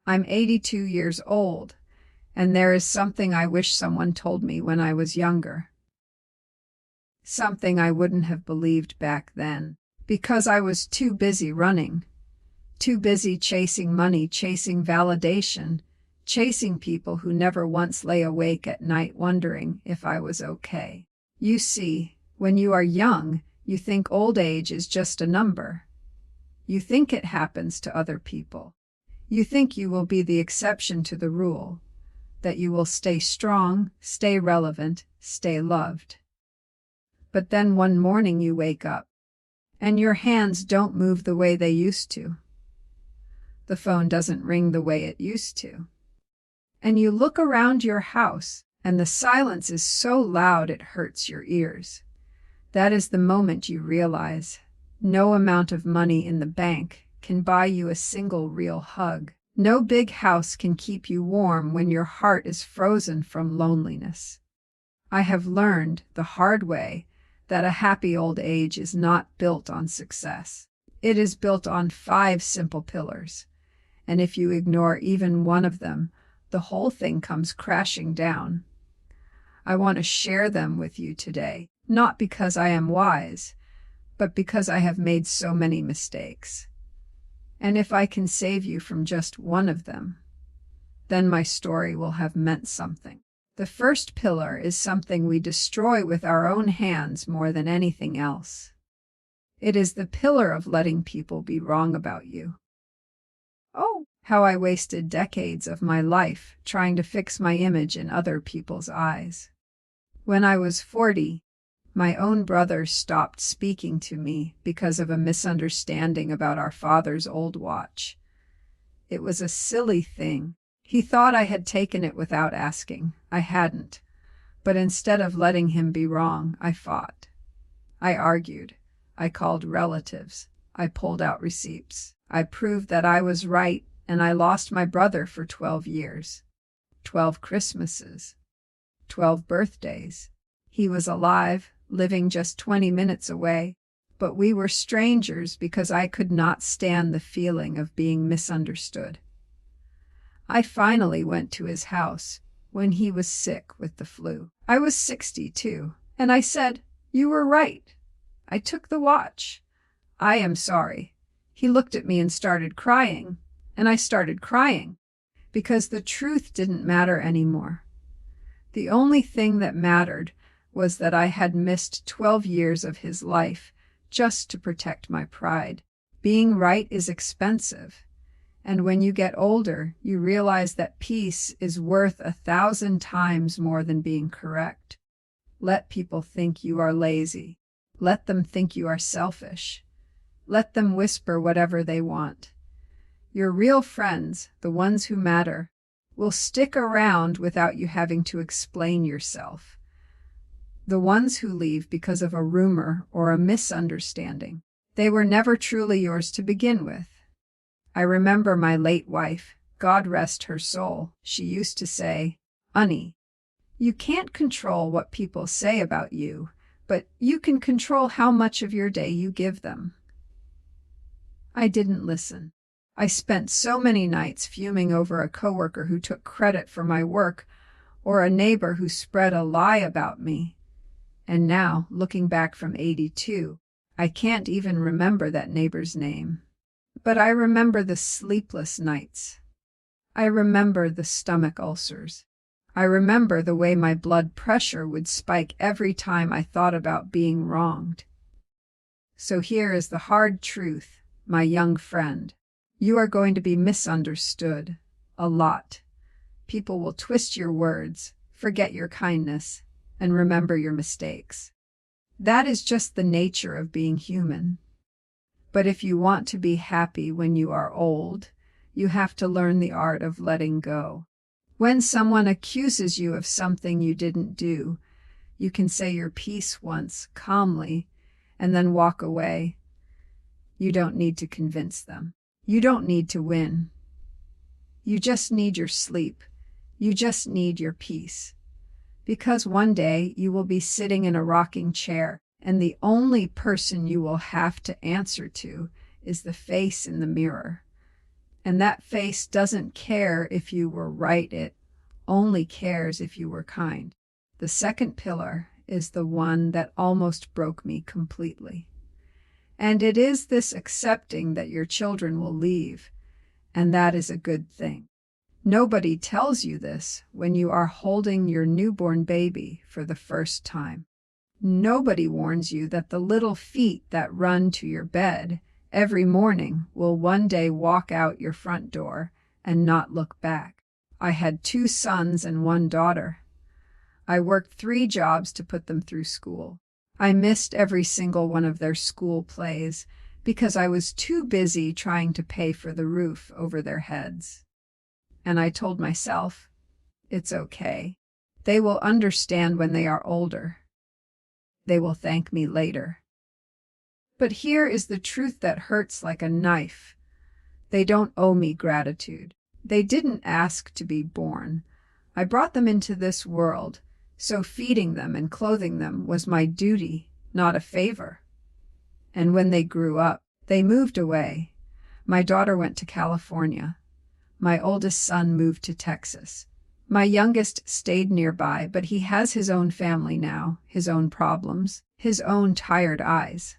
I'm 82 years old, and there is something I wish someone told me when I was younger. Something I wouldn't have believed back then, because I was too busy running, too busy chasing money, chasing validation, chasing people who never once lay awake at night wondering if I was okay. You see, when you are young, you think old age is just a number. You think it happens to other people. You think you will be the exception to the rule, that you will stay strong, stay relevant, stay loved. But then one morning you wake up, and your hands don't move the way they used to. The phone doesn't ring the way it used to. And you look around your house, and the silence is so loud it hurts your ears. That is the moment you realize no amount of money in the bank can buy you a single real hug. No big house can keep you warm when your heart is frozen from loneliness. I have learned the hard way that a happy old age is not built on success. It is built on 5 simple pillars, and if you ignore even one of them, the whole thing comes crashing down. I want to share them with you today, not because I am wise, but because I have made so many mistakes. And if I can save you from just one of them, then my story will have meant something. The first pillar is something we destroy with our own hands more than anything else. It is the pillar of letting people be wrong about you. Oh, how I wasted decades of my life trying to fix my image in other people's eyes. When I was 40, my own brother stopped speaking to me because of a misunderstanding about our father's old watch. It was a silly thing. He thought I had taken it without asking. I hadn't. But instead of letting him be wrong, I fought. I argued. I called relatives. I pulled out receipts. I proved that I was right, and I lost my brother for 12 years. 12 Christmases. 12 birthdays. He was alive, living just 20 minutes away, but we were strangers because I could not stand the feeling of being misunderstood. I finally went to his house when he was sick with the flu. I was 62, and I said, "You were right. I took the watch. I am sorry." He looked at me and started crying, and I started crying, because the truth didn't matter anymore. The only thing that mattered was that I had missed 12 years of his life just to protect my pride. Being right is expensive, and when you get older, you realize that peace is worth 1,000 times more than being correct. Let people think you are lazy. Let them think you are selfish. Let them whisper whatever they want. Your real friends, the ones who matter, will stick around without you having to explain yourself. The ones who leave because of a rumor or a misunderstanding, they were never truly yours to begin with. I remember my late wife, God rest her soul, she used to say, "Honey, you can't control what people say about you, but you can control how much of your day you give them." I didn't listen. I spent so many nights fuming over a coworker who took credit for my work or a neighbor who spread a lie about me. And now, looking back from 82, I can't even remember that neighbor's name. But I remember the sleepless nights. I remember the stomach ulcers. I remember the way my blood pressure would spike every time I thought about being wronged. So here is the hard truth, my young friend. You are going to be misunderstood. A lot. People will twist your words, forget your kindness, and remember your mistakes. That is just the nature of being human. But if you want to be happy when you are old, you have to learn the art of letting go. When someone accuses you of something you didn't do, you can say your piece once, calmly, and then walk away. You don't need to convince them. You don't need to win. You just need your sleep. You just need your peace. Because one day you will be sitting in a rocking chair, and the only person you will have to answer to is the face in the mirror. And that face doesn't care if you were right, it only cares if you were kind. The second pillar is the one that almost broke me completely. And it is this accepting that your children will leave, and that is a good thing. Nobody tells you this when you are holding your newborn baby for the first time. Nobody warns you that the little feet that run to your bed every morning will one day walk out your front door and not look back. I had 2 sons and 1 daughter. I worked 3 jobs to put them through school. I missed every single one of their school plays because I was too busy trying to pay for the roof over their heads. And I told myself, it's okay. They will understand when they are older. They will thank me later. But here is the truth that hurts like a knife. They don't owe me gratitude. They didn't ask to be born. I brought them into this world, so feeding them and clothing them was my duty, not a favor. And when they grew up, they moved away. My daughter went to California. My oldest son moved to Texas. My youngest stayed nearby, but he has his own family now, his own problems, his own tired eyes.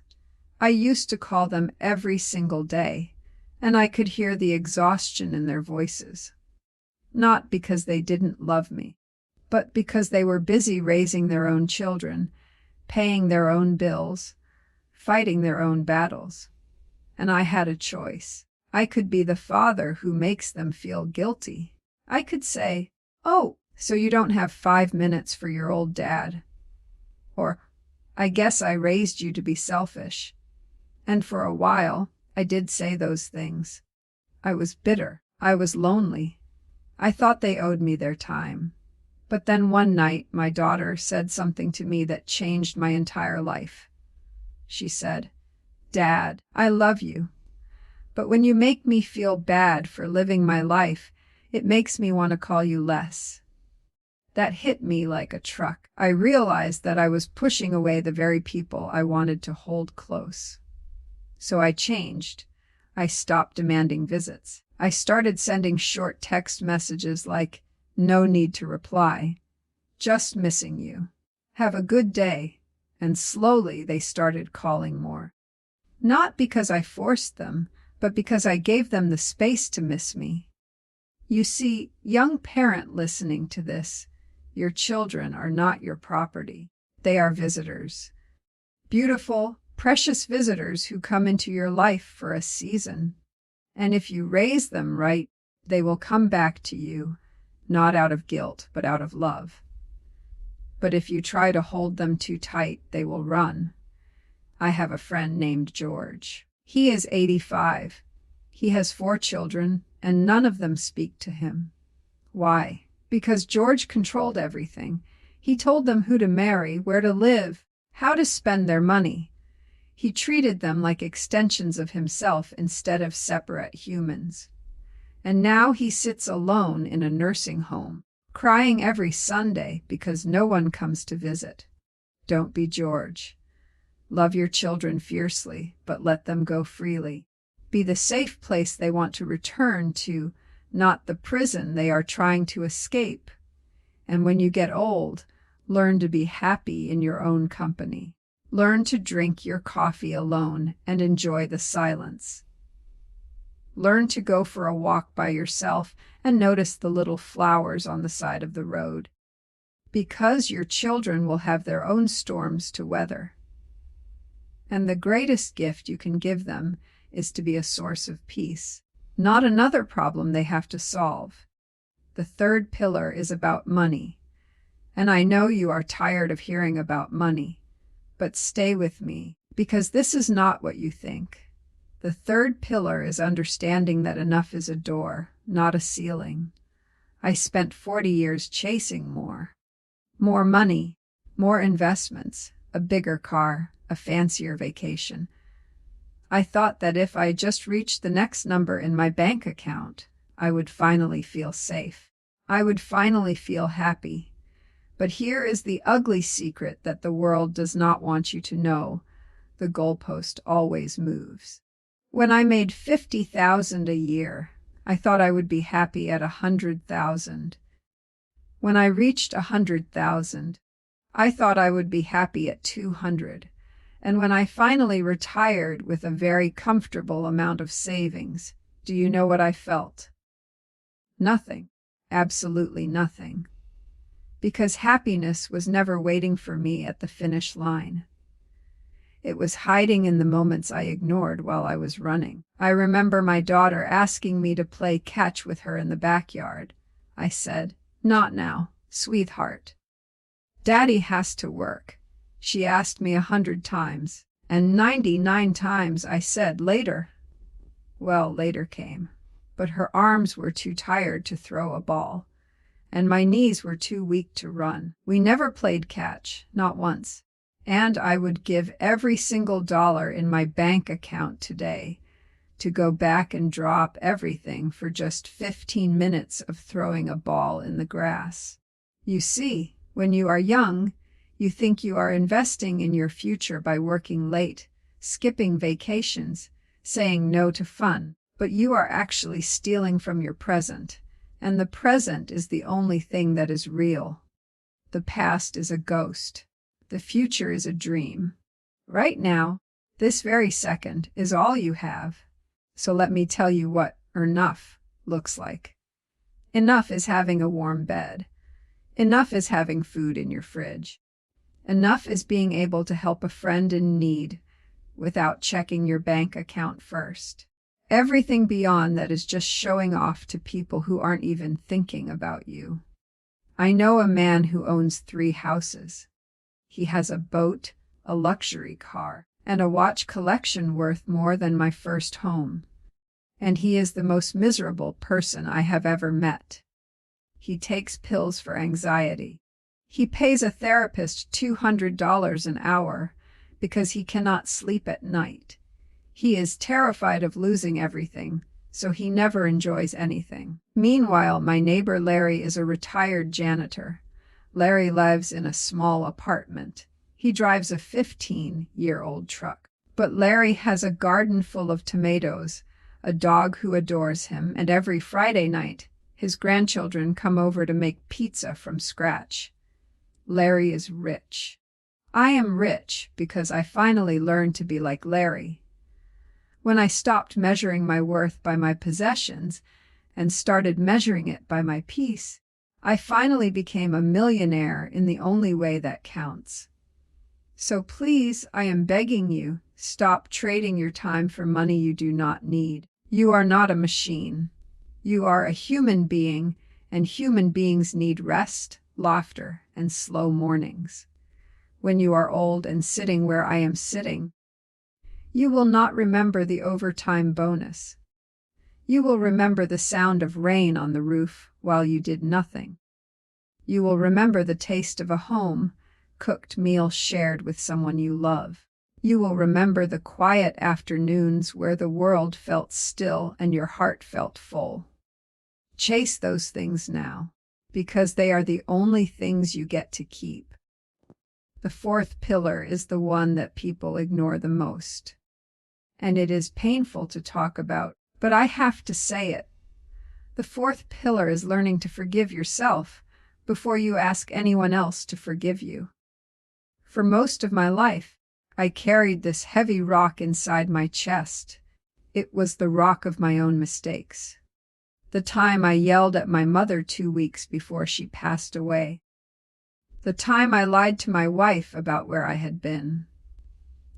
I used to call them every single day, and I could hear the exhaustion in their voices. Not because they didn't love me, but because they were busy raising their own children, paying their own bills, fighting their own battles. And I had a choice. I could be the father who makes them feel guilty. I could say, "Oh, so you don't have 5 minutes for your old dad." Or, "I guess I raised you to be selfish." And for a while, I did say those things. I was bitter. I was lonely. I thought they owed me their time. But then one night, my daughter said something to me that changed my entire life. She said, "Dad, I love you. But when you make me feel bad for living my life, it makes me want to call you less." That hit me like a truck. I realized that I was pushing away the very people I wanted to hold close. So I changed. I stopped demanding visits. I started sending short text messages like, "No need to reply. Just missing you. Have a good day." And slowly they started calling more. Not because I forced them, but because I gave them the space to miss me. You see, young parent listening to this, your children are not your property. They are visitors. Beautiful, precious visitors who come into your life for a season. And if you raise them right, they will come back to you, not out of guilt, but out of love. But if you try to hold them too tight, they will run. I have a friend named George. He is 85. He has 4 children, and none of them speak to him. Why? Because George controlled everything. He told them who to marry, where to live, how to spend their money. He treated them like extensions of himself instead of separate humans. And now he sits alone in a nursing home, crying every Sunday because no one comes to visit. Don't be George. Love your children fiercely, but let them go freely. Be the safe place they want to return to, not the prison they are trying to escape. And when you get old, learn to be happy in your own company. Learn to drink your coffee alone and enjoy the silence. Learn to go for a walk by yourself and notice the little flowers on the side of the road. Because your children will have their own storms to weather. And the greatest gift you can give them is to be a source of peace, not another problem they have to solve. The third pillar is about money. And I know you are tired of hearing about money, but stay with me, because this is not what you think. The third pillar is understanding that enough is a door, not a ceiling. I spent 40 years chasing more. More money, more investments, a bigger car, a fancier vacation. I thought that if I just reached the next number in my bank account, I would finally feel safe. I would finally feel happy. But here is the ugly secret that the world does not want you to know. The goalpost always moves. When I made $50,000 a year, I thought I would be happy at 100,000. When I reached 100,000, I thought I would be happy at 200. And when I finally retired with a very comfortable amount of savings, do you know what I felt? Nothing. Absolutely nothing. Because happiness was never waiting for me at the finish line. It was hiding in the moments I ignored while I was running. I remember my daughter asking me to play catch with her in the backyard. I said, "Not now, sweetheart. Daddy has to work." She asked me 100 times, and 99 times I said later. Well, later came, but her arms were too tired to throw a ball, and my knees were too weak to run. We never played catch, not once. And I would give every single dollar in my bank account today to go back and drop everything for just 15 minutes of throwing a ball in the grass. You see, when you are young, you think you are investing in your future by working late, skipping vacations, saying no to fun, but you are actually stealing from your present, and the present is the only thing that is real. The past is a ghost. The future is a dream. Right now, this very second, is all you have. So let me tell you what enough looks like. Enough is having a warm bed. Enough is having food in your fridge. Enough is being able to help a friend in need without checking your bank account first. Everything beyond that is just showing off to people who aren't even thinking about you. I know a man who owns 3 houses. He has a boat, a luxury car, and a watch collection worth more than my first home. And he is the most miserable person I have ever met. He takes pills for anxiety. He pays a therapist $200 an hour because he cannot sleep at night. He is terrified of losing everything, so he never enjoys anything. Meanwhile, my neighbor Larry is a retired janitor. Larry lives in a small apartment. He drives a 15-year-old truck. But Larry has a garden full of tomatoes, a dog who adores him, and every Friday night, his grandchildren come over to make pizza from scratch. Larry is rich. I am rich because I finally learned to be like Larry. When I stopped measuring my worth by my possessions and started measuring it by my peace, I finally became a millionaire in the only way that counts. So please, I am begging you, stop trading your time for money you do not need. You are not a machine. You are a human being, and human beings need rest, laughter, and slow mornings. When you are old and sitting where I am sitting, you will not remember the overtime bonus. You will remember the sound of rain on the roof while you did nothing. You will remember the taste of a home-cooked meal shared with someone you love. You will remember the quiet afternoons where the world felt still and your heart felt full. Chase those things now, because they are the only things you get to keep. The 4th pillar is the one that people ignore the most. And it is painful to talk about, but I have to say it. The 4th pillar is learning to forgive yourself before you ask anyone else to forgive you. For most of my life, I carried this heavy rock inside my chest. It was the rock of my own mistakes. The time I yelled at my mother 2 weeks before she passed away. The time I lied to my wife about where I had been.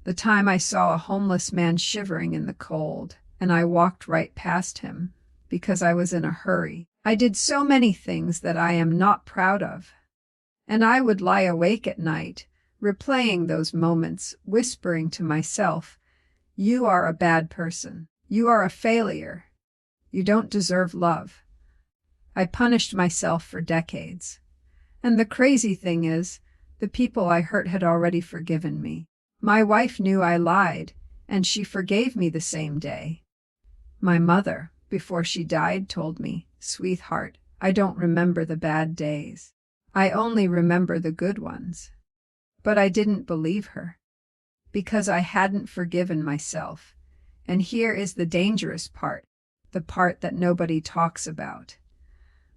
The time I saw a homeless man shivering in the cold, and I walked right past him because I was in a hurry. I did so many things that I am not proud of. And I would lie awake at night, replaying those moments, whispering to myself, "You are a bad person. You are a failure. You don't deserve love." I punished myself for decades. And the crazy thing is, the people I hurt had already forgiven me. My wife knew I lied, and she forgave me the same day. My mother, before she died, told me, "Sweetheart, I don't remember the bad days. I only remember the good ones." But I didn't believe her, because I hadn't forgiven myself. And here is the dangerous part. the part that nobody talks about.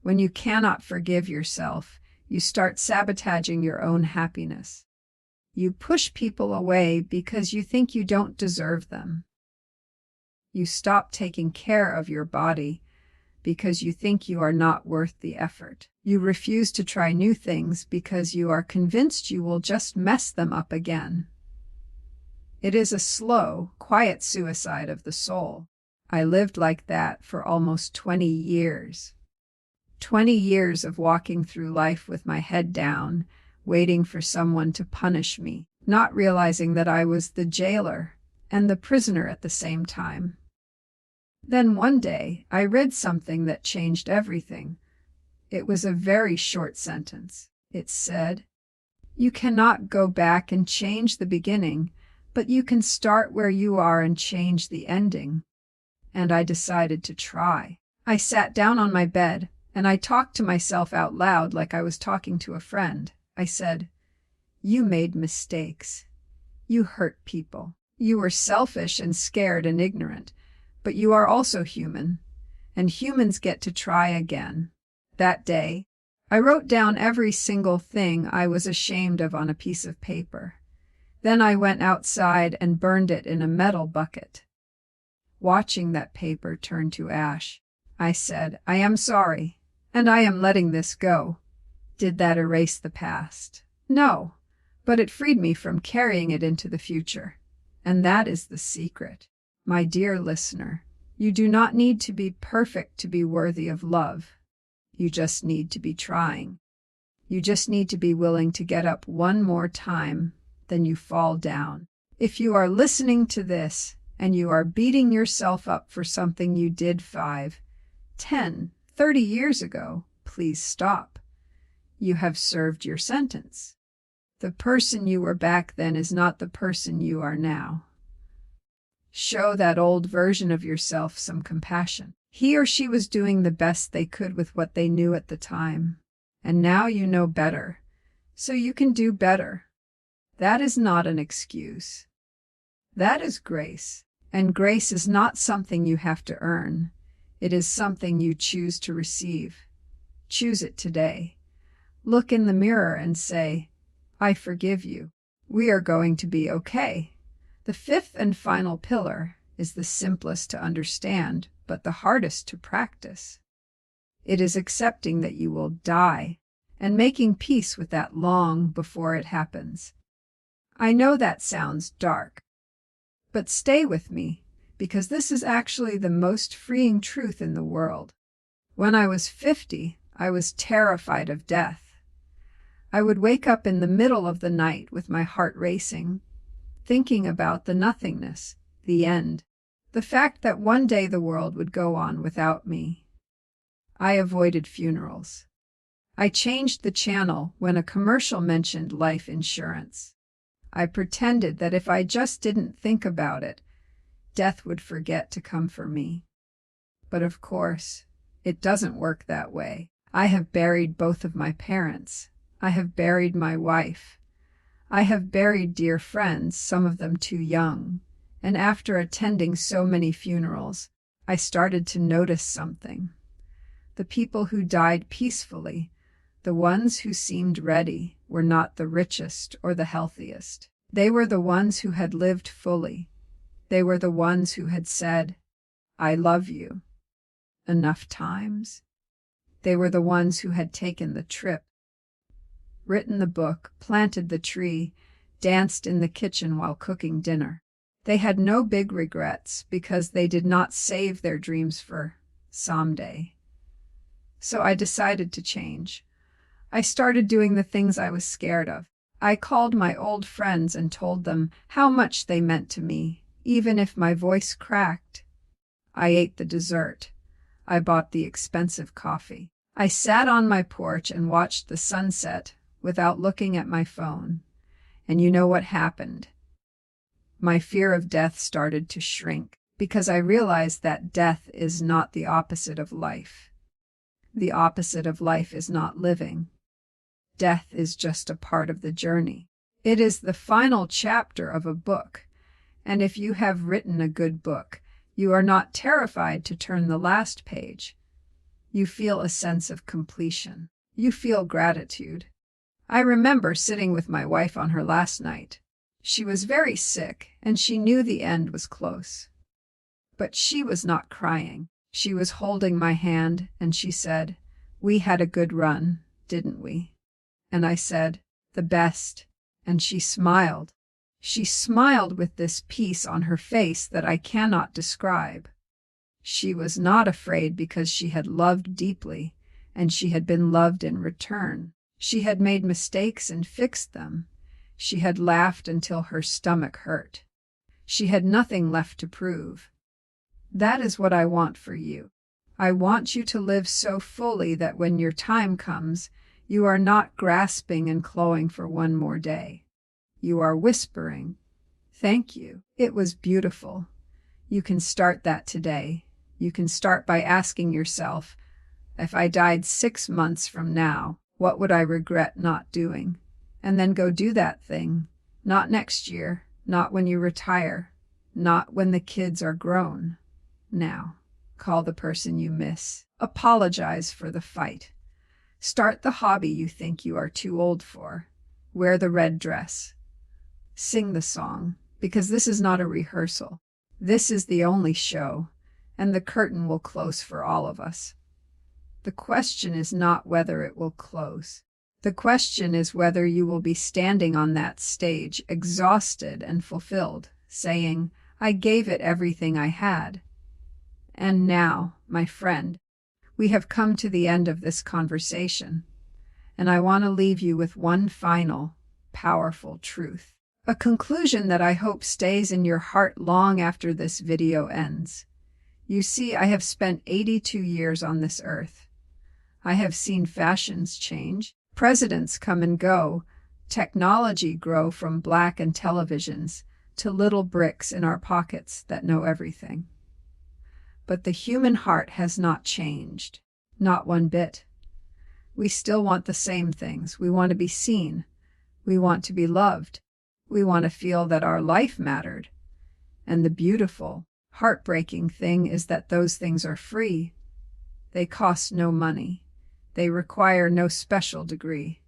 When you cannot forgive yourself, you start sabotaging your own happiness. You push people away because you think you don't deserve them. You stop taking care of your body because you think you are not worth the effort. You refuse to try new things because you are convinced you will just mess them up again. It is a slow, quiet suicide of the soul. I lived like that for almost 20 years. 20 years of walking through life with my head down, waiting for someone to punish me, not realizing that I was the jailer and the prisoner at the same time. Then one day, I read something that changed everything. It was a very short sentence. It said, "You cannot go back and change the beginning, but you can start where you are and change the ending." And I decided to try. I sat down on my bed, and I talked to myself out loud like I was talking to a friend. I said, "You made mistakes. You hurt people. You were selfish and scared and ignorant. But you are also human, and humans get to try again." That day, I wrote down every single thing I was ashamed of on a piece of paper. Then I went outside and burned it in a metal bucket. Watching that paper turn to ash, I said, "I am sorry, and I am letting this go." Did that erase the past? No, but it freed me from carrying it into the future. And that is the secret. My dear listener, you do not need to be perfect to be worthy of love. You just need to be trying. You just need to be willing to get up one more time, then you fall down. If you are listening to this and you are beating yourself up for something you did 5, 10, 30 years ago, please stop. You have served your sentence. The person you were back then is not the person you are now. Show that old version of yourself some compassion. He or she was doing the best they could with what they knew at the time. And now you know better, so you can do better. That is not an excuse. That is grace. And grace is not something you have to earn. It is something you choose to receive. Choose it today. Look in the mirror and say, "I forgive you. We are going to be okay." The fifth and final pillar is the simplest to understand, but the hardest to practice. It is accepting that you will die and making peace with that long before it happens. I know that sounds dark, but stay with me, because this is actually the most freeing truth in the world. When I was 50, I was terrified of death. I would wake up in the middle of the night with my heart racing, thinking about the nothingness, the end, the fact that one day the world would go on without me. I avoided funerals. I changed the channel when a commercial mentioned life insurance. I pretended that if I just didn't think about it, death would forget to come for me. But of course, it doesn't work that way. I have buried both of my parents. I have buried my wife. I have buried dear friends, some of them too young. And after attending so many funerals, I started to notice something. The people who died peacefully, the ones who seemed ready, were not the richest or the healthiest. They were the ones who had lived fully. They were the ones who had said, "I love you," enough times. They were the ones who had taken the trip, written the book, planted the tree, danced in the kitchen while cooking dinner. They had no big regrets because they did not save their dreams for someday. So I decided to change. I started doing the things I was scared of. I called my old friends and told them how much they meant to me, even if my voice cracked. I ate the dessert. I bought the expensive coffee. I sat on my porch and watched the sunset without looking at my phone. And you know what happened? My fear of death started to shrink because I realized that death is not the opposite of life. The opposite of life is not living. Death is just a part of the journey. It is the final chapter of a book. And if you have written a good book, You are not terrified to turn the last page. You feel a sense of completion. You feel gratitude. I remember sitting with my wife on her last night. She was very sick, and she knew the end was close. But she was not crying. She was holding my hand, and she said, "We had a good run, didn't we?" And I said, "The best." And she smiled. She smiled with this peace on her face that I cannot describe. She was not afraid because she had loved deeply, and she had been loved in return. She had made mistakes and fixed them. She had laughed until her stomach hurt. She had nothing left to prove. That is what I want for you. I want you to live so fully that when your time comes, you are not grasping and clawing for one more day. You are whispering, "Thank you. It was beautiful." You can start that today. You can start by asking yourself, if I died 6 months from now, what would I regret not doing? And then go do that thing. Not next year, not when you retire, not when the kids are grown. Now, call the person you miss. Apologize for the fight. Start the hobby you think you are too old for. Wear the red dress. Sing the song, because this is not a rehearsal. This is the only show, and the curtain will close for all of us. The question is not whether it will close. The question is whether you will be standing on that stage, exhausted and fulfilled, saying, "I gave it everything I had." And now, my friend, we have come to the end of this conversation, and I want to leave you with one final, powerful truth. A conclusion that I hope stays in your heart long after this video ends. You see, I have spent 82 years on this earth. I have seen fashions change, presidents come and go, technology grow from black and televisions to little bricks in our pockets that know everything. But the human heart has not changed, not one bit. We still want the same things. We want to be seen. We want to be loved. We want to feel that our life mattered. And the beautiful, heartbreaking thing is that those things are free. They cost no money. They require no special degree.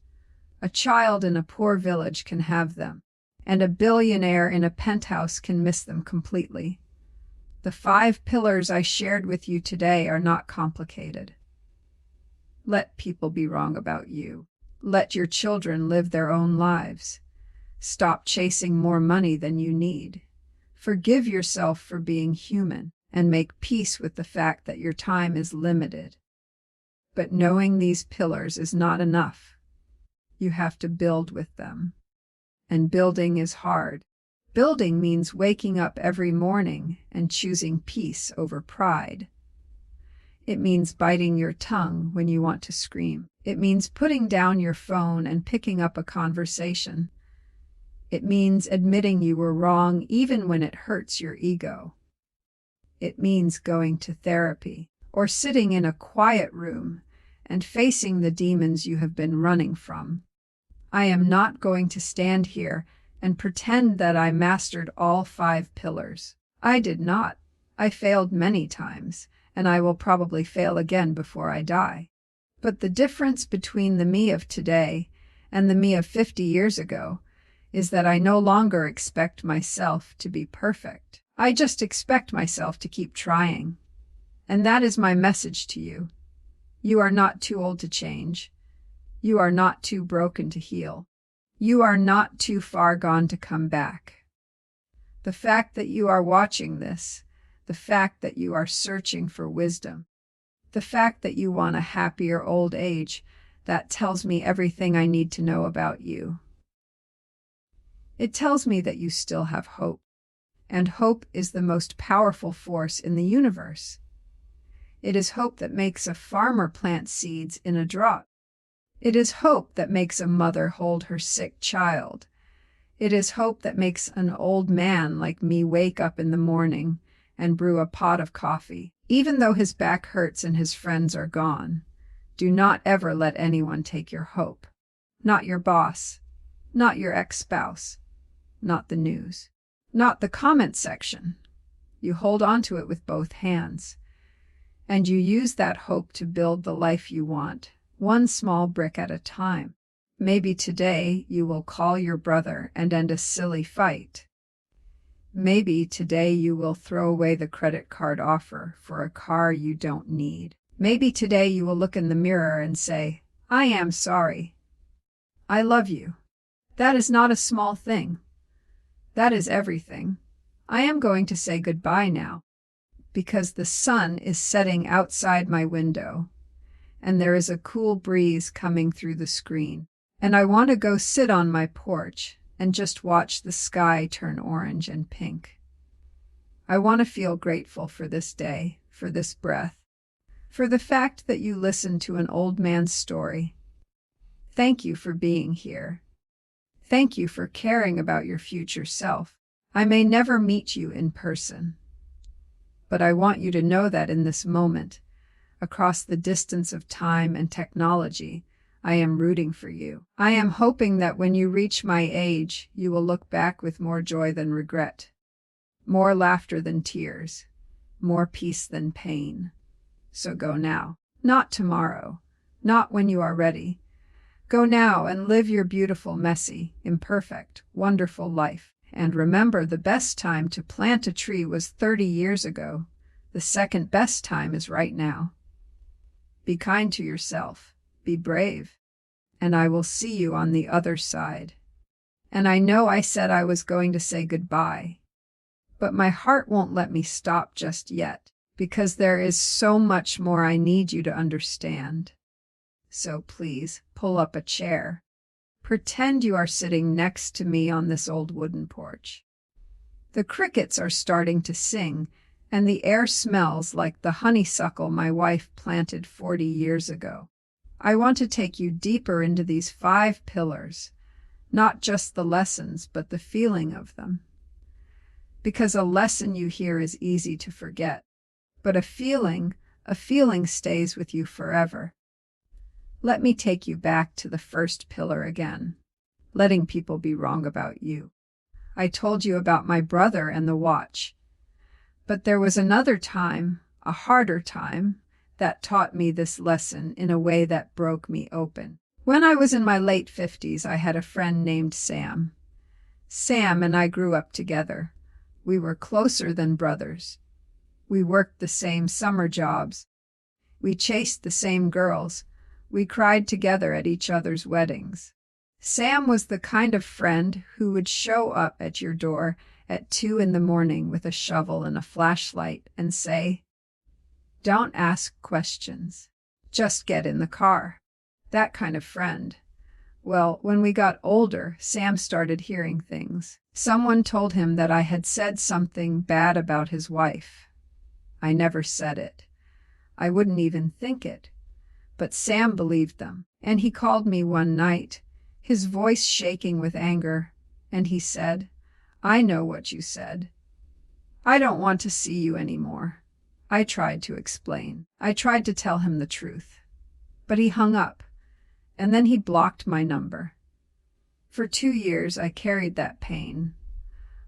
A child in a poor village can have them, and a billionaire in a penthouse can miss them completely. The 5 pillars I shared with you today are not complicated. Let people be wrong about you. Let your children live their own lives. Stop chasing more money than you need. Forgive yourself for being human, and make peace with the fact that your time is limited. But knowing these pillars is not enough. You have to build with them. And building is hard. Building means waking up every morning and choosing peace over pride. It means biting your tongue when you want to scream. It means putting down your phone and picking up a conversation. It means admitting you were wrong even when it hurts your ego. It means going to therapy or sitting in a quiet room and facing the demons you have been running from. I am not going to stand here and pretend that I mastered all 5 pillars. I did not. I failed many times, and I will probably fail again before I die. But the difference between the me of today and the me of 50 years ago is that I no longer expect myself to be perfect. I just expect myself to keep trying. And that is my message to you. You are not too old to change. You are not too broken to heal. You are not too far gone to come back. The fact that you are watching this, the fact that you are searching for wisdom, the fact that you want a happier old age, that tells me everything I need to know about you. It tells me that you still have hope, and hope is the most powerful force in the universe. It is hope that makes a farmer plant seeds in a drought. It is hope that makes a mother hold her sick child. It is hope that makes an old man like me wake up in the morning and brew a pot of coffee, even though his back hurts and his friends are gone. Do not ever let anyone take your hope. Not your boss, not your ex-spouse, not the news, not the comment section, You hold on to it with both hands. And you use that hope to build the life you want, one small brick at a time. Maybe today you will call your brother and end a silly fight. Maybe today you will throw away the credit card offer for a car you don't need. Maybe today you will look in the mirror and say, "I am sorry. I love you." That is not a small thing. That is everything. I am going to say goodbye now, because the sun is setting outside my window, and there is a cool breeze coming through the screen, and I want to go sit on my porch and just watch the sky turn orange and pink. I want to feel grateful for this day, for this breath, for the fact that you listened to an old man's story. Thank you for being here. Thank you for caring about your future self. I may never meet you in person, but I want you to know that in this moment, across the distance of time and technology, I am rooting for you. I am hoping that when you reach my age, you will look back with more joy than regret, more laughter than tears, more peace than pain. So go now, not tomorrow, not when you are ready. Go now and live your beautiful, messy, imperfect, wonderful life. And remember, the best time to plant a tree was 30 years ago. The second best time is right now. Be kind to yourself. Be brave. And I will see you on the other side. And I know I said I was going to say goodbye, but my heart won't let me stop just yet, because there is so much more I need you to understand. So please, pull up a chair. Pretend you are sitting next to me on this old wooden porch. The crickets are starting to sing, and the air smells like the honeysuckle my wife planted 40 years ago. I want to take you deeper into these 5 pillars, not just the lessons, but the feeling of them. Because a lesson you hear is easy to forget, but a feeling stays with you forever. Let me take you back to the first pillar again, letting people be wrong about you. I told you about my brother and the watch, but there was another time, a harder time, that taught me this lesson in a way that broke me open. When I was in my late 50s, I had a friend named Sam. Sam and I grew up together. We were closer than brothers. We worked the same summer jobs. We chased the same girls. We cried together at each other's weddings. Sam was the kind of friend who would show up at your door at 2 a.m. with a shovel and a flashlight and say, "Don't ask questions. Just get in the car." That kind of friend. Well, when we got older, Sam started hearing things. Someone told him that I had said something bad about his wife. I never said it. I wouldn't even think it. But Sam believed them, and he called me one night, his voice shaking with anger, and he said, "I know what you said. I don't want to see you anymore." I tried to explain. I tried to tell him the truth. But he hung up, and then he blocked my number. For 2 years I carried that pain.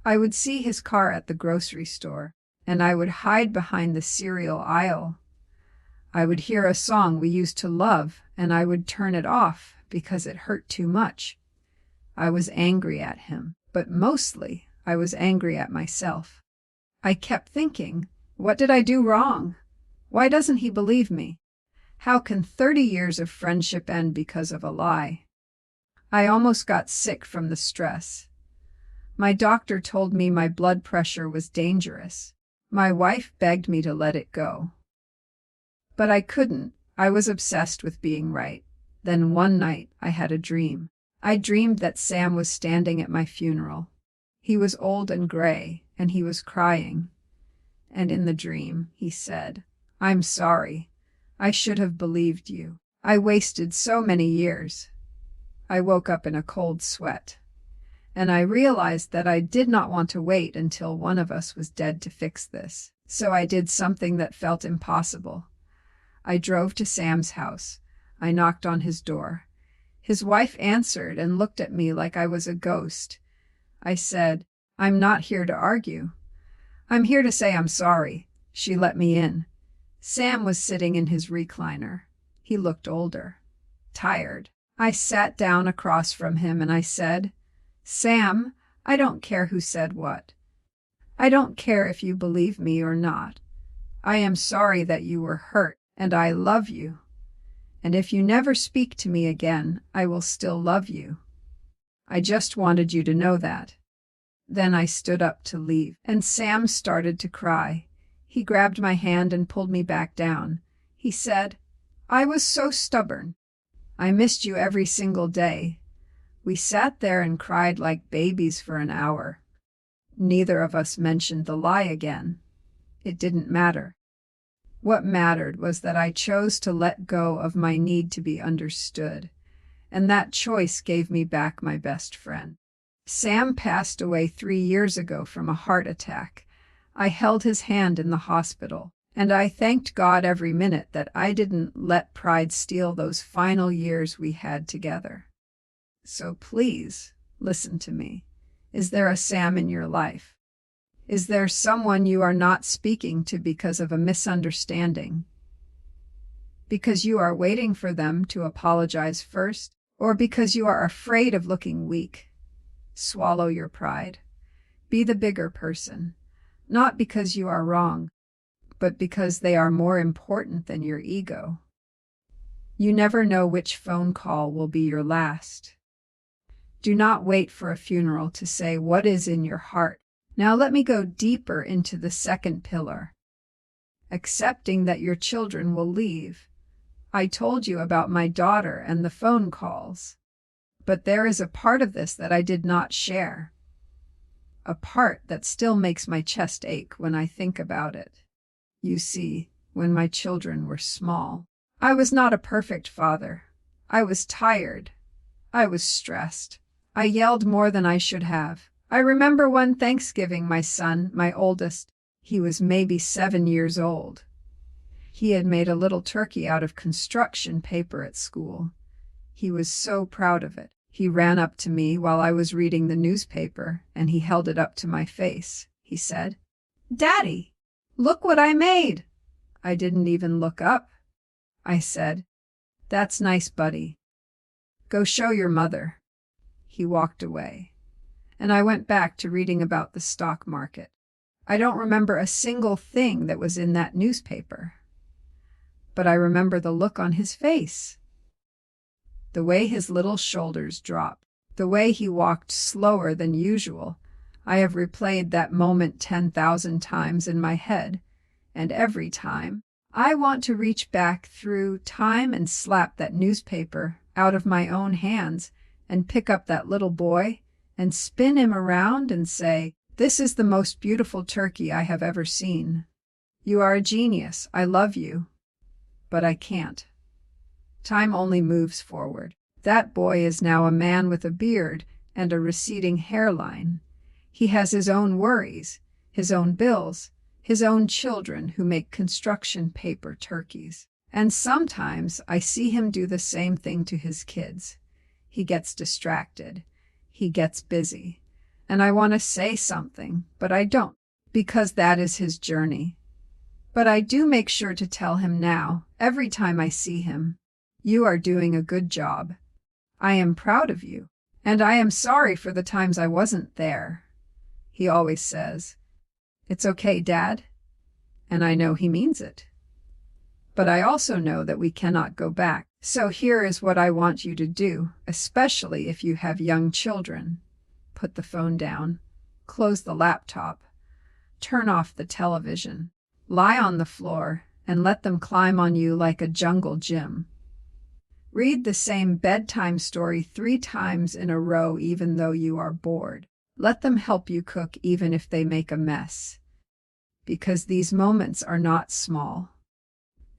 I would see his car at the grocery store, and I would hide behind the cereal aisle. I would hear a song we used to love, and I would turn it off because it hurt too much. I was angry at him, but mostly I was angry at myself. I kept thinking, what did I do wrong? Why doesn't he believe me? How can 30 years of friendship end because of a lie? I almost got sick from the stress. My doctor told me my blood pressure was dangerous. My wife begged me to let it go. But I couldn't. I was obsessed with being right. Then one night I had a dream. I dreamed that Sam was standing at my funeral. He was old and gray, and he was crying. And in the dream, he said, "I'm sorry. I should have believed you. I wasted so many years." I woke up in a cold sweat, and I realized that I did not want to wait until one of us was dead to fix this. So I did something that felt impossible. I drove to Sam's house. I knocked on his door. His wife answered and looked at me like I was a ghost. I said, "I'm not here to argue. I'm here to say I'm sorry. She let me in. Sam was sitting in his recliner. He looked older, tired. I sat down across from him and I said, Sam, I don't care who said what. I don't care if you believe me or not. I am sorry that you were hurt, and I love you. And if you never speak to me again, I will still love you. I just wanted you to know that. Then I stood up to leave, and Sam started to cry. He grabbed my hand and pulled me back down. He said, I was so stubborn. I missed you every single day. We sat there and cried like babies for an hour. Neither of us mentioned the lie again. It didn't matter. What mattered was that I chose to let go of my need to be understood, and that choice gave me back my best friend. Sam passed away 3 years ago from a heart attack. I held his hand in the hospital, and I thanked God every minute that I didn't let pride steal those final years we had together. So please, listen to me. Is there a Sam in your life? Is there someone you are not speaking to because of a misunderstanding? Because you are waiting for them to apologize first, or because you are afraid of looking weak? Swallow your pride. Be the bigger person, not because you are wrong, but because they are more important than your ego. You never know which phone call will be your last. Do not wait for a funeral to say what is in your heart. Now let me go deeper into the second pillar. Accepting that your children will leave. I told you about my daughter and the phone calls. But there is a part of this that I did not share. A part that still makes my chest ache when I think about it. You see, when my children were small, I was not a perfect father. I was tired. I was stressed. I yelled more than I should have. I remember one Thanksgiving, my son, my oldest, he was maybe 7 years old. He had made a little turkey out of construction paper at school. He was so proud of it. He ran up to me while I was reading the newspaper, and he held it up to my face. He said, Daddy, look what I made. I didn't even look up. I said, That's nice, buddy. Go show your mother. He walked away, and I went back to reading about the stock market. I don't remember a single thing that was in that newspaper, but I remember the look on his face, the way his little shoulders dropped, the way he walked slower than usual. I have replayed that moment 10,000 times in my head, and every time I want to reach back through time and slap that newspaper out of my own hands and pick up that little boy and spin him around and say, This is the most beautiful turkey I have ever seen. You are a genius. I love you. But I can't. Time only moves forward. That boy is now a man with a beard and a receding hairline. He has his own worries, his own bills, his own children who make construction paper turkeys. And sometimes I see him do the same thing to his kids. He gets distracted. He gets busy. And I want to say something, but I don't, because that is his journey. But I do make sure to tell him now, every time I see him, You are doing a good job. I am proud of you, and I am sorry for the times I wasn't there. He always says, It's okay, Dad. And I know he means it. But I also know that we cannot go back. So here is what I want you to do, especially if you have young children. Put the phone down. Close the laptop. Turn off the television. Lie on the floor and let them climb on you like a jungle gym. Read the same bedtime story 3 times in a row even though you are bored. Let them help you cook even if they make a mess. Because these moments are not small.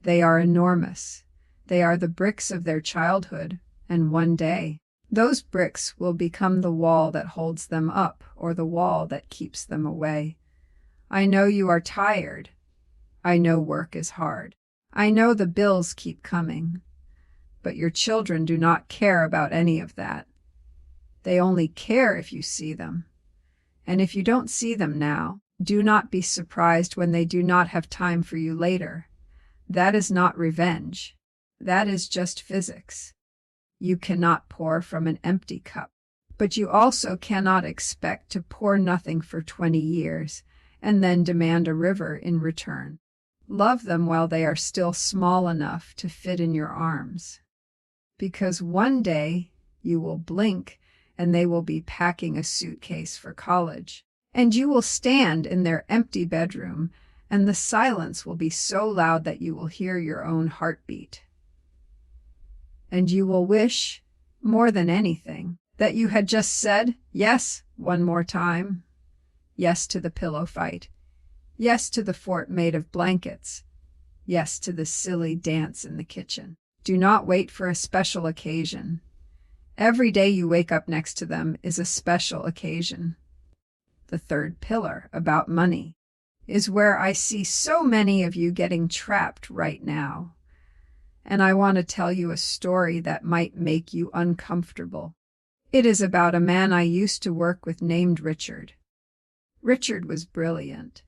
They are enormous. They are the bricks of their childhood, and one day, those bricks will become the wall that holds them up or the wall that keeps them away. I know you are tired. I know work is hard. I know the bills keep coming. But your children do not care about any of that. They only care if you see them. And if you don't see them now, Do not be surprised when they do not have time for you later. That is not revenge. That is just physics. You cannot pour from an empty cup, but you also cannot expect to pour nothing for 20 years and then demand a river in return. Love them while they are still small enough to fit in your arms. Because one day you will blink and they will be packing a suitcase for college. And you will stand in their empty bedroom, and the silence will be so loud that you will hear your own heartbeat. And you will wish, more than anything, that you had just said yes one more time. Yes to the pillow fight. Yes to the fort made of blankets. Yes to the silly dance in the kitchen. Do not wait for a special occasion. Every day you wake up next to them is a special occasion. The third pillar, about money, is where I see so many of you getting trapped right now. And I want to tell you a story that might make you uncomfortable. It is about a man I used to work with named Richard. Richard was brilliant.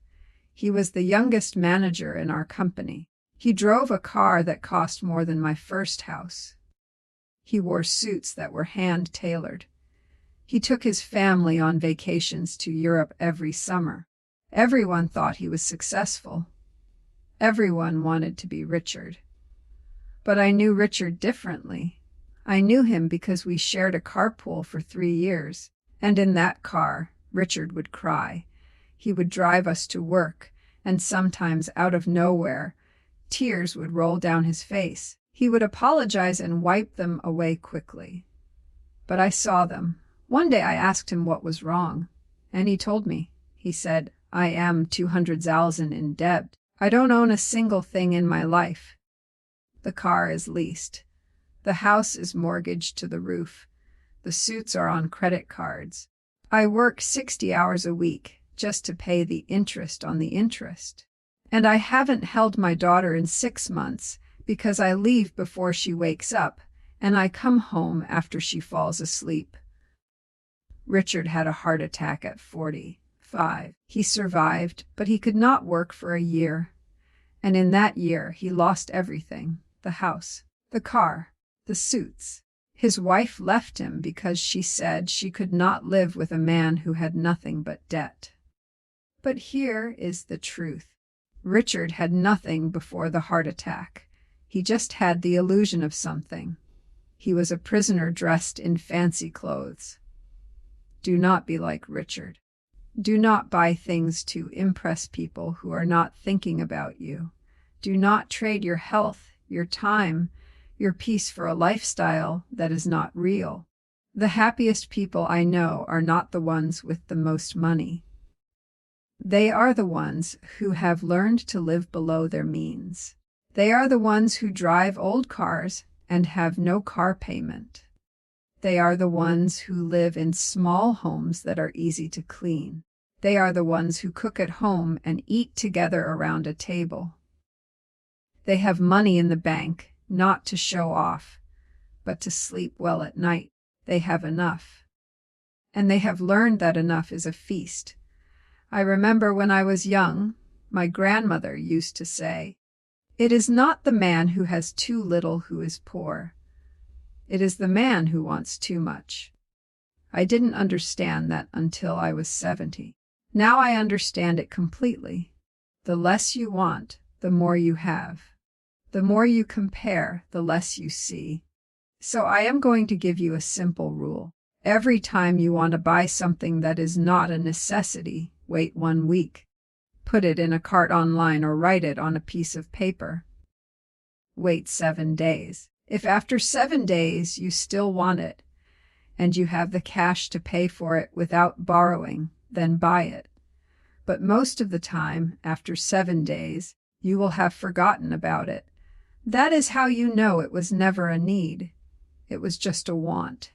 He was the youngest manager in our company. He drove a car that cost more than my first house. He wore suits that were hand-tailored. He took his family on vacations to Europe every summer. Everyone thought he was successful. Everyone wanted to be Richard. But I knew Richard differently. I knew him because we shared a carpool for 3 years, and in that car, Richard would cry. He would drive us to work, and sometimes out of nowhere, tears would roll down his face. He would apologize and wipe them away quickly. But I saw them. One day I asked him what was wrong, and he told me. He said, I am 200,000 in debt. I don't own a single thing in my life. The car is leased. The house is mortgaged to the roof. The suits are on credit cards. I work 60 hours a week just to pay the interest on the interest. And I haven't held my daughter in 6 months because I leave before she wakes up, and I come home after she falls asleep. Richard had a heart attack at 45. He survived, but he could not work for a year. And in that year, he lost everything: the house, the car, the suits. His wife left him because she said she could not live with a man who had nothing but debt. But here is the truth. Richard had nothing before the heart attack. He just had the illusion of something. He was a prisoner dressed in fancy clothes. Do not be like Richard. Do not buy things to impress people who are not thinking about you. Do not trade your health, your time, your peace for a lifestyle that is not real. The happiest people I know are not the ones with the most money. They are the ones who have learned to live below their means. They are the ones who drive old cars and have no car payment. They are the ones who live in small homes that are easy to clean. They are the ones who cook at home and eat together around a table. They have money in the bank, not to show off, but to sleep well at night. They have enough. And they have learned that enough is a feast. I remember when I was young, my grandmother used to say, "It is not the man who has too little who is poor. It is the man who wants too much." I didn't understand that until I was 70. Now I understand it completely. The less you want, the more you have. The more you compare, the less you see. So I am going to give you a simple rule. Every time you want to buy something that is not a necessity, wait 1 week. Put it in a cart online or write it on a piece of paper. Wait 7 days. If after 7 days you still want it, and you have the cash to pay for it without borrowing, then buy it. But most of the time, after 7 days, you will have forgotten about it. That is how you know it was never a need. It was just a want.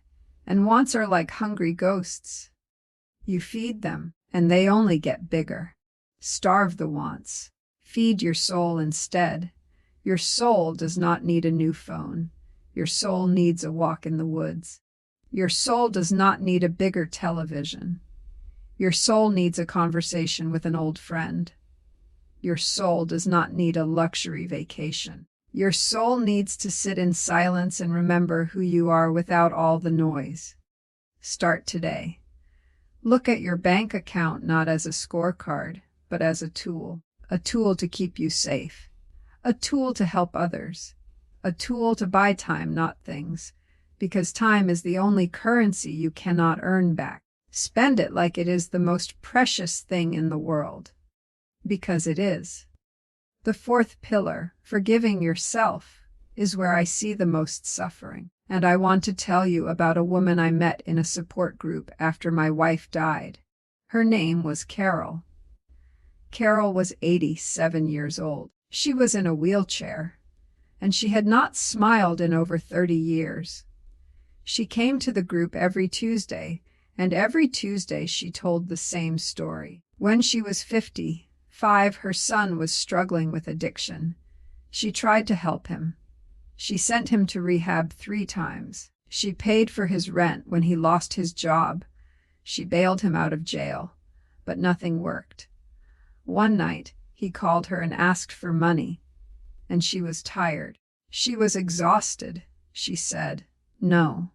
And wants are like hungry ghosts. You feed them, and they only get bigger. Starve the wants. Feed your soul instead. Your soul does not need a new phone. Your soul needs a walk in the woods. Your soul does not need a bigger television. Your soul needs a conversation with an old friend. Your soul does not need a luxury vacation. Your soul needs to sit in silence and remember who you are without all the noise. Start today. Look at your bank account not as a scorecard, but as a tool to keep you safe, a tool to help others, a tool to buy time, not things, because time is the only currency you cannot earn back. Spend it like it is the most precious thing in the world, because it is. The fourth pillar, forgiving yourself, is where I see the most suffering. And I want to tell you about a woman I met in a support group after my wife died. Her name was Carol. Carol was 87 years old. She was in a wheelchair, and she had not smiled in over 30 years. She came to the group every Tuesday, and every Tuesday she told the same story. When she was 55, her son was struggling with addiction. She tried to help him. She sent him to rehab 3 times. She paid for his rent when he lost his job. She bailed him out of jail, but nothing worked. One night, he called her and asked for money, and she was tired. She was exhausted. She said, "No,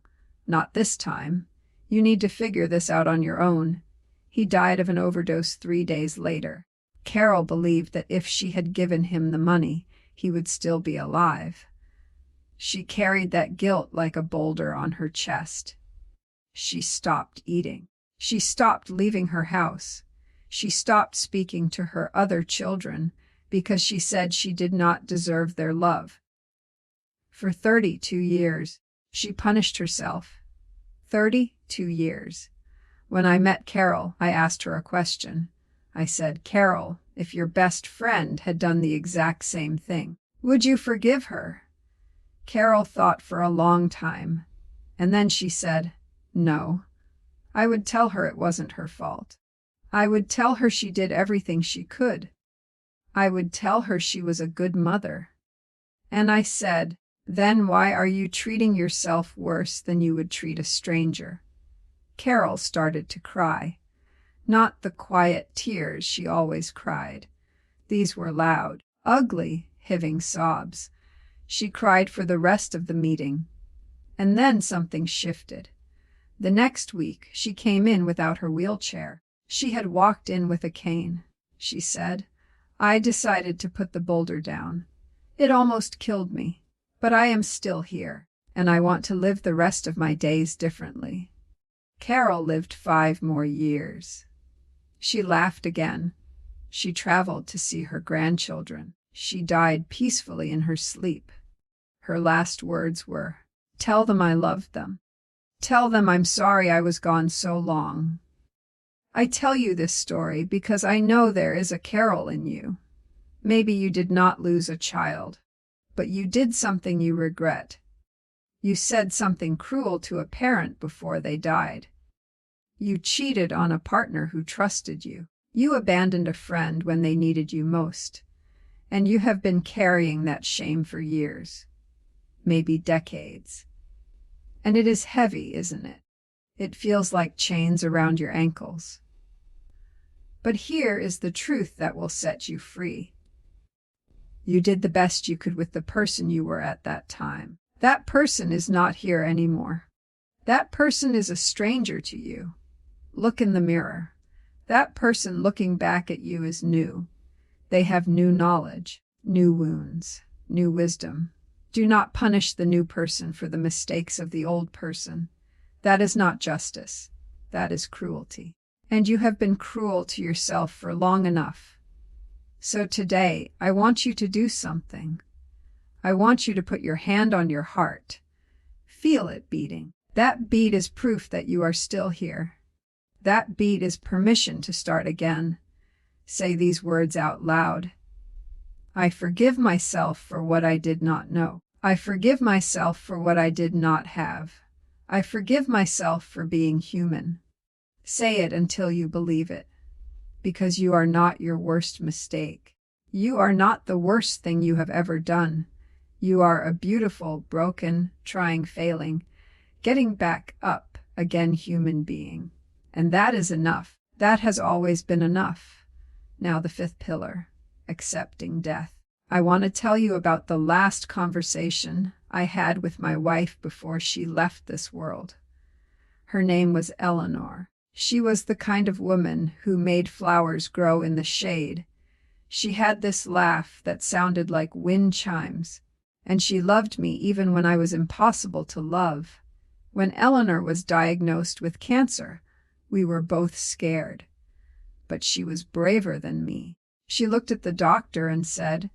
not this time. You need to figure this out on your own." He died of an overdose 3 days later. Carol believed that if she had given him the money, he would still be alive. She carried that guilt like a boulder on her chest. She stopped eating. She stopped leaving her house. She stopped speaking to her other children because she said she did not deserve their love. For 32 years, she punished herself. 32 years. When I met Carol, I asked her a question. I said, "Carol, if your best friend had done the exact same thing, would you forgive her?" Carol thought for a long time, and then she said, "No. I would tell her it wasn't her fault. I would tell her she did everything she could. I would tell her she was a good mother." And I said, "Then why are you treating yourself worse than you would treat a stranger?" Carol started to cry. Not the quiet tears she always cried. These were loud, ugly, hiving sobs. She cried for the rest of the meeting. And then something shifted. The next week, she came in without her wheelchair. She had walked in with a cane. She said, "I decided to put the boulder down. It almost killed me, but I am still here, and I want to live the rest of my days differently." Carol lived 5 more years. She laughed again. She traveled to see her grandchildren. She died peacefully in her sleep. Her last words were, "Tell them I loved them. Tell them I'm sorry I was gone so long." I tell you this story because I know there is a Carol in you. Maybe you did not lose a child, but you did something you regret. You said something cruel to a parent before they died. You cheated on a partner who trusted you. You abandoned a friend when they needed you most. And you have been carrying that shame for years, maybe decades. And it is heavy, isn't it? It feels like chains around your ankles. But here is the truth that will set you free. You did the best you could with the person you were at that time. That person is not here anymore. That person is a stranger to you. Look in the mirror. That person looking back at you is new. They have new knowledge, new wounds, new wisdom. Do not punish the new person for the mistakes of the old person. That is not justice. That is cruelty. And you have been cruel to yourself for long enough. So today, I want you to do something. I want you to put your hand on your heart. Feel it beating. That beat is proof that you are still here. That beat is permission to start again. Say these words out loud. I forgive myself for what I did not know. I forgive myself for what I did not have. I forgive myself for being human. Say it until you believe it, because you are not your worst mistake. You are not the worst thing you have ever done. You are a beautiful, broken, trying, failing, getting back up again human being. And that is enough. That has always been enough. Now the fifth pillar, accepting death. I want to tell you about the last conversation I had with my wife before she left this world. Her name was Eleanor. She was the kind of woman who made flowers grow in the shade. She had this laugh that sounded like wind chimes, and she loved me even when I was impossible to love. When Eleanor was diagnosed with cancer, we were both scared. But she was braver than me. She looked at the doctor and said,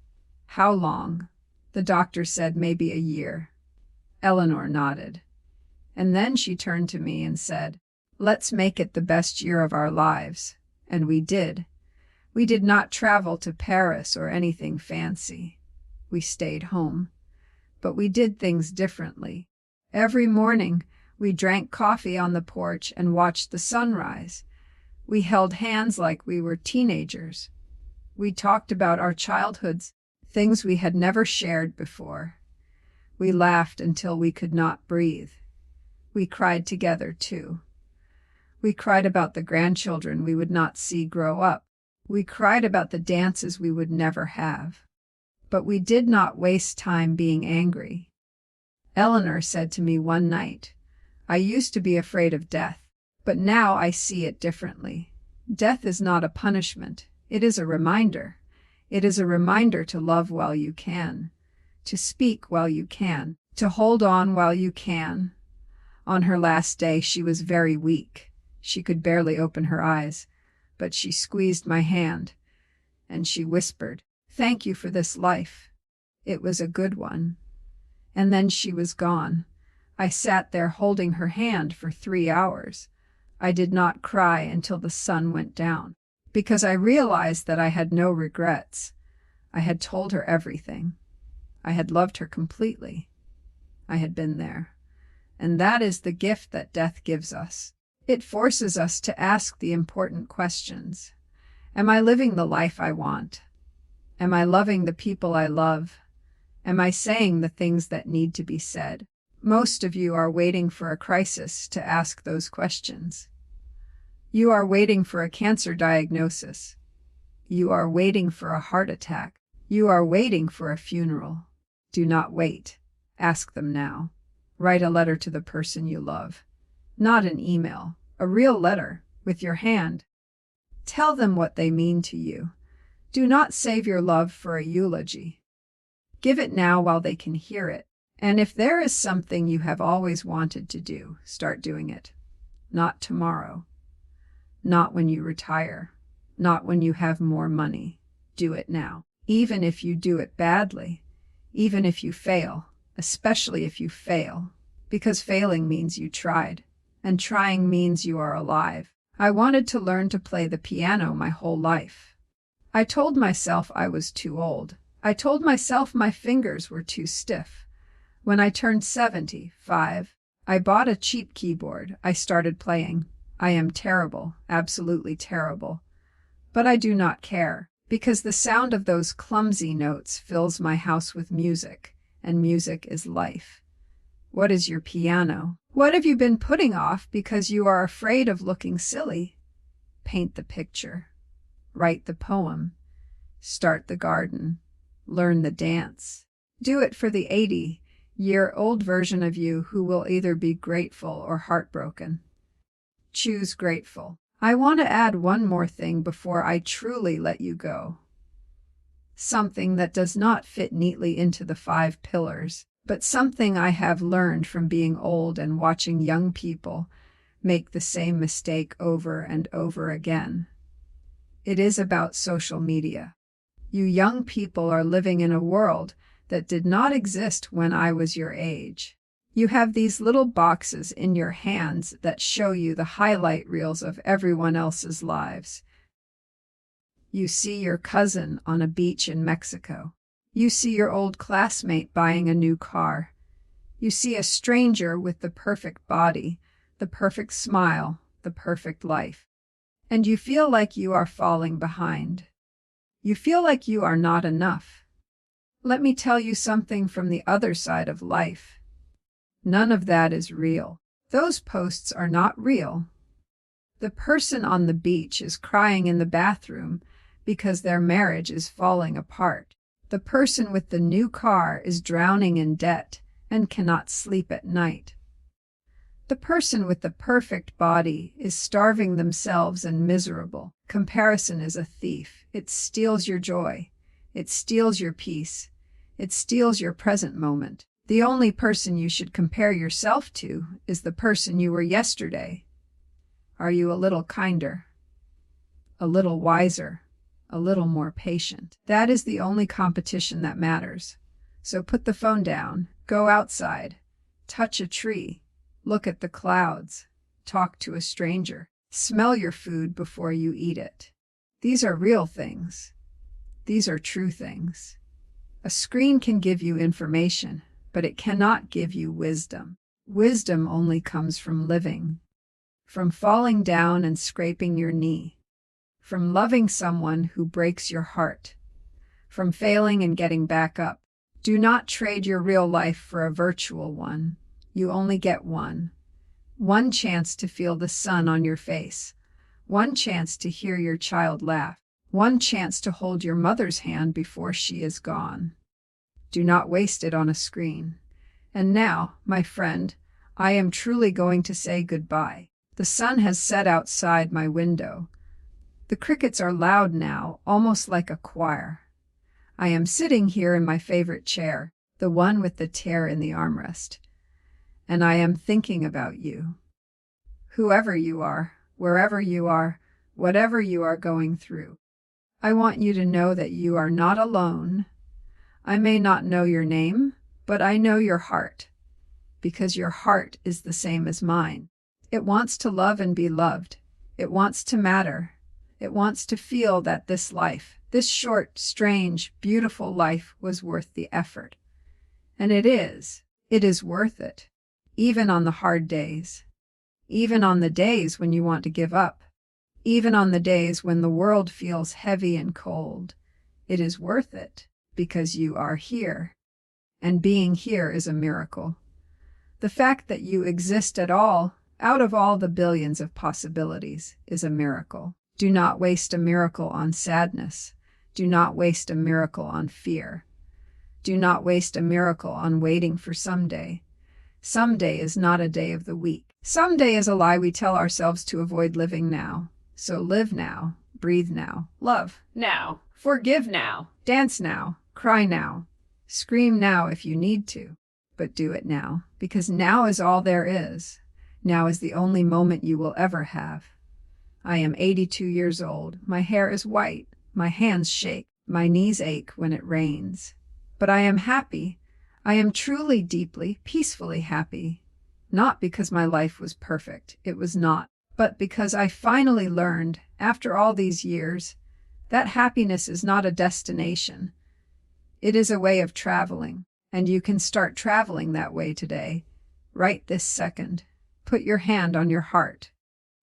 "How long?" The doctor said, "Maybe a year." Eleanor nodded. And then she turned to me and said, "Let's make it the best year of our lives." And we did. We did not travel to Paris or anything fancy. We stayed home. But we did things differently. Every morning, we drank coffee on the porch and watched the sunrise. We held hands like we were teenagers. We talked about our childhoods, things we had never shared before. We laughed until we could not breathe. We cried together, too. We cried about the grandchildren we would not see grow up. We cried about the dances we would never have. But we did not waste time being angry. Eleanor said to me one night, "I used to be afraid of death, but now I see it differently. Death is not a punishment. It is a reminder. It is a reminder to love while you can, to speak while you can, to hold on while you can." On her last day, she was very weak. She could barely open her eyes, but she squeezed my hand, and she whispered, "Thank you for this life. It was a good one." And then she was gone. I sat there holding her hand for 3 hours. I did not cry until the sun went down, because I realized that I had no regrets. I had told her everything. I had loved her completely. I had been there. And that is the gift that death gives us. It forces us to ask the important questions. Am I living the life I want? Am I loving the people I love? Am I saying the things that need to be said? Most of you are waiting for a crisis to ask those questions. You are waiting for a cancer diagnosis. You are waiting for a heart attack. You are waiting for a funeral. Do not wait. Ask them now. Write a letter to the person you love. Not an email, a real letter, with your hand. Tell them what they mean to you. Do not save your love for a eulogy. Give it now while they can hear it. And if there is something you have always wanted to do, start doing it. Not tomorrow. Not when you retire. Not when you have more money. Do it now. Even if you do it badly. Even if you fail. Especially if you fail. Because failing means you tried. And trying means you are alive. I wanted to learn to play the piano my whole life. I told myself I was too old. I told myself my fingers were too stiff. When I turned 75, I bought a cheap keyboard. I started playing. I am terrible, absolutely terrible. But I do not care, because the sound of those clumsy notes fills my house with music, and music is life. What is your piano? What have you been putting off because you are afraid of looking silly? Paint the picture. Write the poem. Start the garden. Learn the dance. Do it for the 80-year-old version of you who will either be grateful or heartbroken. Choose grateful. I want to add one more thing before I truly let you go. Something that does not fit neatly into the 5 pillars, but something I have learned from being old and watching young people make the same mistake over and over again. It is about social media. You young people are living in a world that did not exist when I was your age. You have these little boxes in your hands that show you the highlight reels of everyone else's lives. You see your cousin on a beach in Mexico. You see your old classmate buying a new car. You see a stranger with the perfect body, the perfect smile, the perfect life. And you feel like you are falling behind. You feel like you are not enough. Let me tell you something from the other side of life. None of that is real. Those posts are not real. The person on the beach is crying in the bathroom because their marriage is falling apart. The person with the new car is drowning in debt and cannot sleep at night. The person with the perfect body is starving themselves and miserable. Comparison is a thief. It steals your joy. It steals your peace. It steals your present moment. The only person you should compare yourself to is the person you were yesterday. Are you a little kinder? A little wiser? A little more patient? That is the only competition that matters. So put the phone down, go outside, touch a tree, look at the clouds, talk to a stranger, smell your food before you eat it. These are real things. These are true things. A screen can give you information, but it cannot give you wisdom. Wisdom only comes from living, from falling down and scraping your knee, from loving someone who breaks your heart, from failing and getting back up. Do not trade your real life for a virtual one. You only get one. One chance to feel the sun on your face. One chance to hear your child laugh. One chance to hold your mother's hand before she is gone. Do not waste it on a screen. And now, my friend, I am truly going to say goodbye. The sun has set outside my window. The crickets are loud now, almost like a choir. I am sitting here in my favorite chair, the one with the tear in the armrest. And I am thinking about you. Whoever you are, wherever you are, whatever you are going through, I want you to know that you are not alone. I may not know your name, but I know your heart, because your heart is the same as mine. It wants to love and be loved. It wants to matter. It wants to feel that this life, this short, strange, beautiful life was worth the effort. And it is. It is worth it. Even on the hard days. Even on the days when you want to give up. Even on the days when the world feels heavy and cold. It is worth it, because you are here. And being here is a miracle. The fact that you exist at all, out of all the billions of possibilities, is a miracle. Do not waste a miracle on sadness. Do not waste a miracle on fear. Do not waste a miracle on waiting for someday. Someday is not a day of the week. Someday is a lie we tell ourselves to avoid living now. So live now, breathe now, love now, forgive now, dance now, cry now, scream now if you need to, but do it now, because now is all there is. Now is the only moment you will ever have. I am 82 years old. My hair is white. My hands shake. My knees ache when it rains. But I am happy. I am truly, deeply, peacefully happy. Not because my life was perfect. It was not. But because I finally learned, after all these years, that happiness is not a destination. It is a way of traveling. And you can start traveling that way today. Right this second. Put your hand on your heart.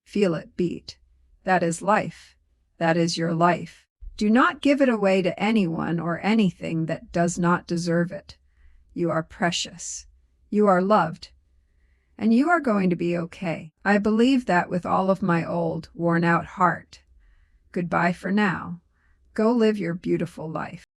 Feel it beat. That is life. That is your life. Do not give it away to anyone or anything that does not deserve it. You are precious. You are loved. And you are going to be okay. I believe that with all of my old, worn-out heart. Goodbye for now. Go live your beautiful life.